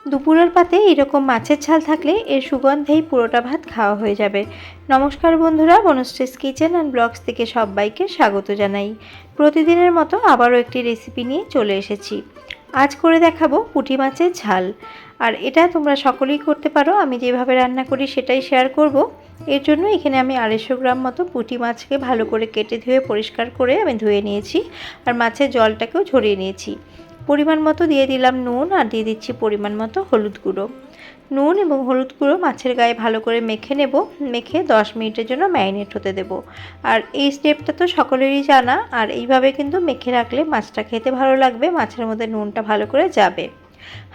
দুপুরের পাতে এরকম মাছের ঝাল থাকলে এর সুগন্ধেই পুরোটা ভাত খাওয়া হয়ে যাবে। নমস্কার বন্ধুরা, বনশ্রীস কিচেন অ্যান্ড ব্লগস থেকে সবাইকে স্বাগত জানাই। প্রতিদিনের মতো আবারও একটি রেসিপি নিয়ে চলে এসেছি। আজ করে দেখাবো পুঁটি মাছের ঝাল। আর এটা তোমরা সকলেই করতে পারো, আমি যেভাবে রান্না করি সেটাই শেয়ার করব। এর জন্য এখানে আমি 250 গ্রাম মতো পুঁটি মাছকে ভালো করে কেটে ধুয়ে পরিষ্কার করে আমি ধুয়ে নিয়েছি, আর মাছের জলটাকেও ঝরিয়ে নিয়েছি। পরিমাণ মতো দিয়ে দিলাম নুন, আর দিয়ে দিচ্ছি পরিমাণ মতো হলুদ গুঁড়ো। নুন এবং হলুদ গুঁড়ো মাছের গায়ে ভালো করে মেখে নেব। মেখে 10 মিনিটের জন্য ম্যারিনেট হতে দেব। আর এই স্টেপটা তো সকলেরই জানা, আর এইভাবে কিন্তু মেখে রাখলে মাছটা খেতে ভালো লাগবে, মাছের মধ্যে নুনটা ভালো করে যাবে।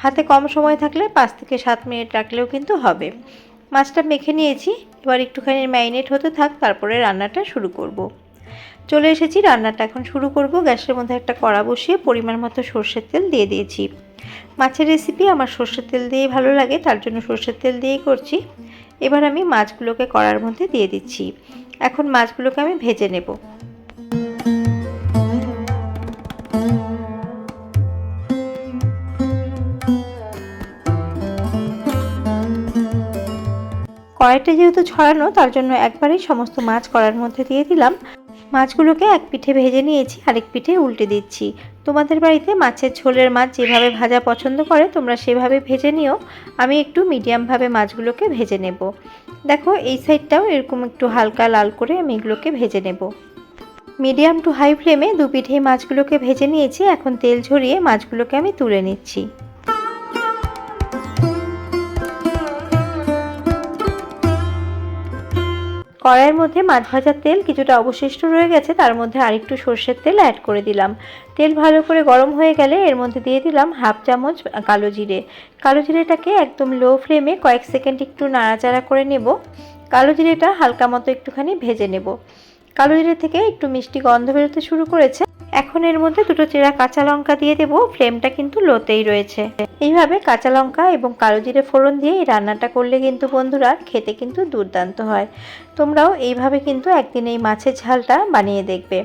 হাতে কম সময় থাকলে 5 থেকে 7 মিনিট রাখলেও কিন্তু হবে। মাছটা মেখে নিয়েছি, এবার একটুখানি ম্যারিনেট হতে থাক, তারপরে রান্নাটা শুরু করব। চলে এসেছি, রান্নাটা এখন শুরু করব। গ্যাসের মধ্যে একটা কড়া বসিয়ে পরিমাণ মতো সর্ষের তেল দিয়ে দিয়েছি। মাছের রেসিপি আমার সর্ষের তেল দিয়েই ভালো লাগে, তার জন্য সর্ষের তেল দিয়েই করছি। এবার আমি মাছগুলোকে কড়ার মধ্যে দিয়ে দিচ্ছি। এখন মাছগুলোকে আমি ভেজে নেব। কড়াইটা যেহেতু ছড়ানো, তার জন্য একবারেই সমস্ত মাছ কড়ার মধ্যে দিয়ে দিলাম। মাছগুলোকে এক পিঠে ভেজে নিয়েছি, আরেক পিঠে উল্টে দিচ্ছি। তোমাদের বাড়িতে মাছের ঝোলের মাছ যেভাবে ভাজা পছন্দ করে তোমরা সেভাবে ভেজে নিও। আমি একটু মিডিয়ামভাবে মাছগুলোকে ভেজে নেব। দেখো, এই সাইডটাও এরকম একটু হালকা লাল করে আমি এগুলোকে ভেজে নেব। মিডিয়াম টু হাই ফ্লেমে দু পিঠেই মাছগুলোকে ভেজে নিয়েছি। এখন তেল ঝরিয়ে মাছগুলোকে আমি তুলে নিচ্ছি। কড়াইয়ের মধ্যে মাছ ভাজার তেল কিছুটা অবশিষ্ট রয়ে গেছে, তার মধ্যে আরেকটু সর্ষের তেল অ্যাড করে দিলাম। তেল ভালো করে গরম হয়ে গেলে এর মধ্যে দিয়ে দিলাম হাফ চামচ কালো জিরে। কালো জিরেটাকে একদম লো ফ্লেমে কয়েক সেকেন্ড একটু নাড়াচাড়া করে নেব। কালো জিরেটা হালকা মতো একটুখানি ভেজে নেব। কালো জিরে থেকে একটু মিষ্টি গন্ধ বেরোতে শুরু করেছে। এখন এর মধ্যে দুটো চেরা কাঁচা লঙ্কা দিয়ে দেব। ফ্লেমটা কিন্তু লোতেই রয়েছে। এইভাবে কাঁচা লঙ্কা এবং কালো জিরে ফোড়ন দিয়ে এই রান্নাটা করলে কিন্তু বন্ধুরা খেতে কিন্তু দুর্দান্ত হয়। তোমরাও এইভাবে কিন্তু একদিন এই মাছের ঝালটা বানিয়ে দেখবে।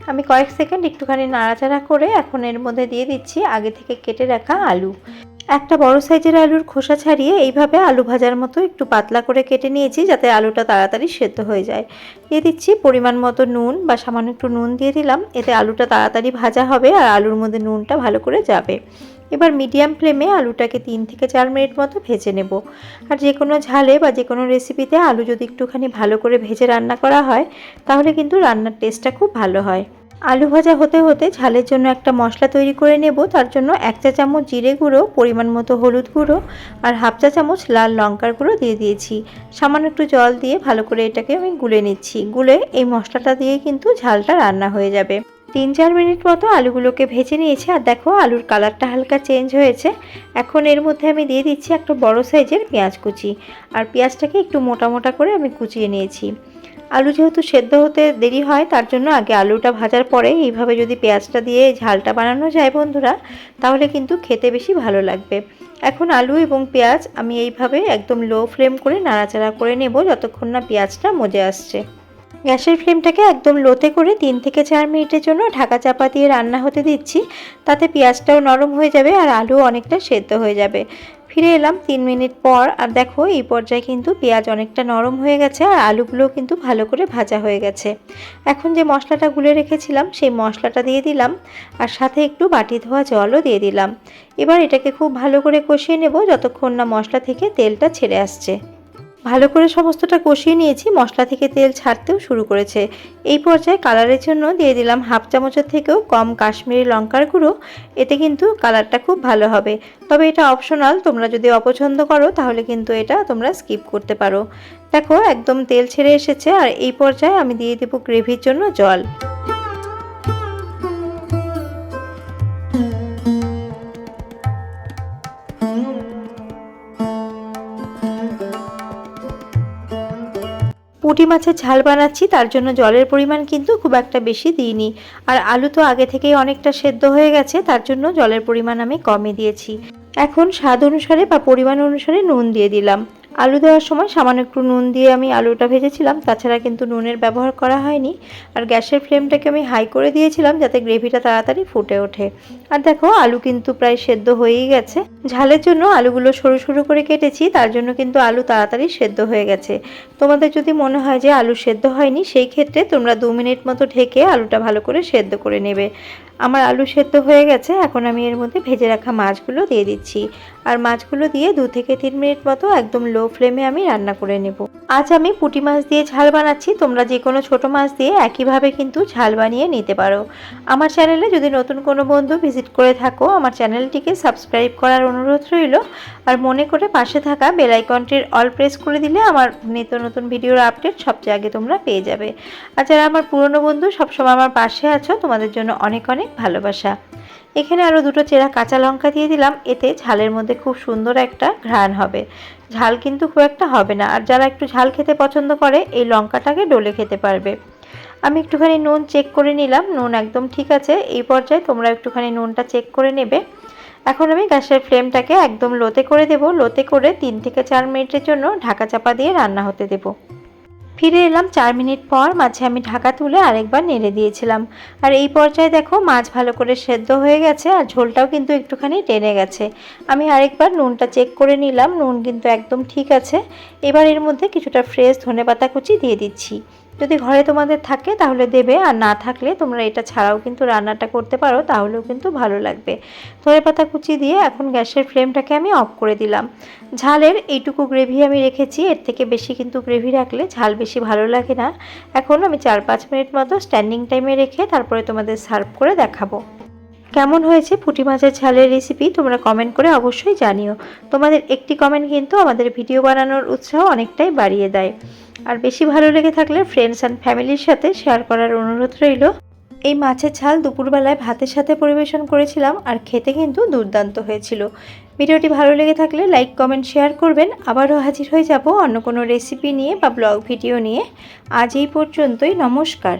আমি কয়েক সেকেন্ড একটুখানি নাড়াচাড়া করে এখন এর মধ্যে দিয়ে দিচ্ছি আগে থেকে কেটে রাখা আলু। একটা বড় সাইজের আলুর খোসা ছাড়িয়ে এইভাবে আলু ভাজার মতো একটু পাতলা করে কেটে নিয়েছি, যাতে আলুটা তাড়াতাড়ি সেদ্ধ হয়ে যায়। দিয়ে দিচ্ছি পরিমাণ মতো নুন, বা সামান্য একটু নুন দিয়ে দিলাম, এতে আলুটা তাড়াতাড়ি ভাজা হবে আর আলুর মধ্যে নুনটা ভালো করে যাবে। এবার মিডিয়াম ফ্লেমে আলুটাকে 3 থেকে 4 মিনিট মতো ভেজে নেব। আর যে কোনো ঝালে বা যে কোনো রেসিপিতে আলু যদি একটুখানি ভালো করে ভেজে রান্না করা হয়, তাহলে কিন্তু রান্নার টেস্টটা খুব ভালো হয়। আলু ভাজা হতে হতে ঝালের জন্য একটা মশলা তৈরি করে নেব। তার জন্য 1 চা চামচ জিরে গুঁড়ো, পরিমাণ মতো হলুদ গুঁড়ো আর হাফ চা চামচ লাল লঙ্কার গুঁড়ো দিয়ে দিয়েছি। সামান্য একটু জল দিয়ে ভালো করে এটাকে আমি গুলে নিচ্ছি। গুলে এই মশলাটা দিয়ে কিন্তু ঝালটা রান্না হয়ে যাবে। 3-4 মিনিট মতো আলুগুলোকে ভেজে নিয়েছি, আর দেখো আলুর কালারটা হালকা চেঞ্জ হয়েছে। এখন এর মধ্যে আমি দিয়ে দিচ্ছি একটা বড় সাইজের পেঁয়াজ কুচি, আর পেঁয়াজটাকে একটু মোটা মোটা করে আমি কুচিয়ে নিয়েছি। আলু যেহেতু সেদ্ধ হতে দেরি হয়, তার জন্য আগে আলুটা ভাজার পরে এইভাবে যদি পেঁয়াজটা দিয়ে ঝালটা বানানো যায় বন্ধুরা, তাহলে কিন্তু খেতে বেশি ভালো লাগবে। এখন আলু এবং পেঁয়াজ আমি এইভাবে একদম লো ফ্লেম করে নাড়াচাড়া করে নেব যতক্ষণ না পেঁয়াজটা মজে আসছে। গ্যাসের ফ্লেমটাকে একদম লোতে করে 3 থেকে 4 মিনিটের জন্য ঢাকা চাপা দিয়ে রান্না হতে দিচ্ছি। তাতে পেঁয়াজটাও নরম হয়ে যাবে আর আলু অনেকটা সেদ্ধ হয়ে যাবে। ফিরে এলাম 3 মিনিট পর, আর দেখো এই পর্যায়ে কিন্তু পেঁয়াজ অনেকটা নরম হয়ে গেছে আর আলুগুলোও কিন্তু ভালো করে ভাজা হয়ে গেছে। এখন যে মশলাটা গুলে রেখেছিলাম সেই মশলাটা দিয়ে দিলাম, আর সাথে একটু বাটি ধোয়া জলও দিয়ে দিলাম। এবার এটাকে খুব ভালো করে কষিয়ে নেব যতক্ষণ না মশলা থেকে তেলটা ছেড়ে আসছে। ভালো করে সমস্তটা কষিয়ে নিয়েছি, মশলা থেকে তেল ছাড়তেও শুরু করেছে। এই পর্যায়ে কালারের জন্য দিয়ে দিলাম হাফ চামচের থেকেও কম কাশ্মীরি লঙ্কার গুঁড়ো। এতে কিন্তু কালারটা খুব ভালো হবে, তবে এটা অপশনাল। তোমরা যদি অপছন্দ করো তাহলে কিন্তু এটা তোমরা স্কিপ করতে পারো। দেখো একদম তেল ছেড়ে এসেছে, আর এই পর্যায়ে আমি দিয়ে দেবো গ্রেভির জন্য জল। পুঁটি মাছের ঝাল বানাচ্ছি, তার জন্য জলের পরিমাণ কিন্তু খুব একটা বেশি দিইনি। আর আলু তো আগে থেকেই অনেকটা সেদ্ধ হয়ে গেছে, তার জন্য জলের পরিমাণ আমি কমই দিয়েছি। এখন স্বাদ অনুসারে বা পরিমাণ অনুসারে নুন দিয়ে দিলাম। আলু দেওয়ার সময় সামান্য একটু নুন দিয়ে আমি আলুটা ভেজেছিলাম, তাছাড়া কিন্তু নুনের ব্যবহার করা হয়নি। আর গ্যাসের ফ্লেমটাকে আমি হাই করে দিয়েছিলাম যাতে গ্রেভিটা তাড়াতাড়ি ফুটে ওঠে। আর দেখো আলু কিন্তু প্রায় সেদ্ধ হয়েই গেছে। ঝালের জন্য আলুগুলো সরু সরু করে কেটেছি, তার জন্য কিন্তু আলু তাড়াতাড়ি সেদ্ধ হয়ে গেছে। তোমাদের যদি মনে হয় যে আলু সেদ্ধ হয়নি, সেই ক্ষেত্রে তোমরা 2 মিনিট মতো ঢেকে আলুটা ভালো করে সেদ্ধ করে নেবে। আমার আলু সেদ্ধ হয়ে গেছে, এখন আমি এর মধ্যে ভেজে রাখা মাছগুলো দিয়ে দিচ্ছি। আর মাছগুলো দিয়ে 2 থেকে 3 মিনিট মতো একদম লো ফ্লেমে আমি রান্না করে নেব। আজ আমি পুঁটি মাছ দিয়ে ঝাল বানাচ্ছি, তোমরা যে কোনো ছোট মাছ দিয়ে একইভাবে কিন্তু ঝাল বানিয়ে নিতে পারো। আমার চ্যানেলে যদি নতুন কোনো বন্ধু ভিজিট করে থাকো, আমার চ্যানেলটিকে সাবস্ক্রাইব করার অনুরোধ রইল। আর মনে করে পাশে থাকা বেল আইকনটির অল প্রেস করে দিলে আমার নিত্য নতুন ভিডিওর আপডেট সবচেয়ে আগে তোমরা পেয়ে যাবে। আর যারা আমার পুরনো বন্ধু সবসময় আমার পাশে আছো, তোমাদের জন্য অনেক অনেক ভালোবাসা। এখানে আরও 2টো চেরা কাঁচা লঙ্কা দিয়ে দিলাম, এতে ঝালের মধ্যে খুব সুন্দর একটা ঘ্রাণ হবে। ঝাল কিন্তু খুব একটা হবে না, আর যারা একটু ঝাল খেতে পছন্দ করে এই লঙ্কাটাকে ডলে খেতে পারবে। আমি একটুখানি নুন চেক করে নিলাম, নুন একদম ঠিক আছে। এই পর্যায়ে তোমরা একটুখানি নুনটা চেক করে নেবে। এখন আমি গ্যাসের ফ্লেমটাকে একদম লোতে করে দেব। লোতে করে 3 থেকে 4 মিনিটের জন্য ঢাকা চাপা দিয়ে রান্না হতে দেব। ফিরে এলাম 4 মিনিট পর। মাঝে আমি ঢাকা তুলে আরেকবার নেড়ে দিয়েছিলাম। আর এই পর্যায়ে দেখো মাছ ভালো করে সেদ্ধ হয়ে গেছে, আর ঝোলটাও কিন্তু একটুখানি টেনে গেছে। আমি আরেকবার নুনটা চেক করে নিলাম, নুন কিন্তু একদম ঠিক আছে। এবার এর মধ্যে কিছুটা ফ্রেশ ধনেপাতা কুচি দিয়ে দিচ্ছি। যদি ঘরে তোমাদের থাকে তাহলে দেবে, আর না থাকলে তোমরা এটা ছাড়াও কিন্তু রান্নাটা করতে পারো, তাহলেও কিন্তু ভালো লাগবে। ধনেপাতা কুচি দিয়ে এখন গ্যাসের ফ্লেমটাকে আমি অফ করে দিলাম। ঝালের এইটুকু গ্রেভি আমি রেখেছি, এর থেকে বেশি কিন্তু গ্রেভি রাখলে ঝাল বেশি ভালো লাগে না। এখন আমি 4-5 মিনিট মতো স্ট্যান্ডিং টাইমে রেখে তারপরে তোমাদের সার্ভ করে দেখাবো। কেমন হয়েছে পুঁটি মাছের ঝালের রেসিপি তোমরা কমেন্ট করে অবশ্যই জানিও। তোমাদের একটি কমেন্ট কিন্তু আমাদের ভিডিও বানানোর উৎসাহ অনেকটাই বাড়িয়ে দেয়। আর বেশি ভালো লেগে থাকলে ফ্রেন্ডস অ্যান্ড ফ্যামিলির সাথে শেয়ার করার অনুরোধ রইল। এই মাছের ঝাল দুপুরবেলায় ভাতের সাথে পরিবেশন করেছিলাম, আর খেতে কিন্তু দুর্দান্ত হয়েছিল। ভিডিওটি ভালো লেগে থাকলে লাইক কমেন্ট শেয়ার করবেন। আবারও হাজির হয়ে যাব অন্য কোনো রেসিপি নিয়ে বা ব্লগ ভিডিও নিয়ে। আজ এই পর্যন্তই, নমস্কার।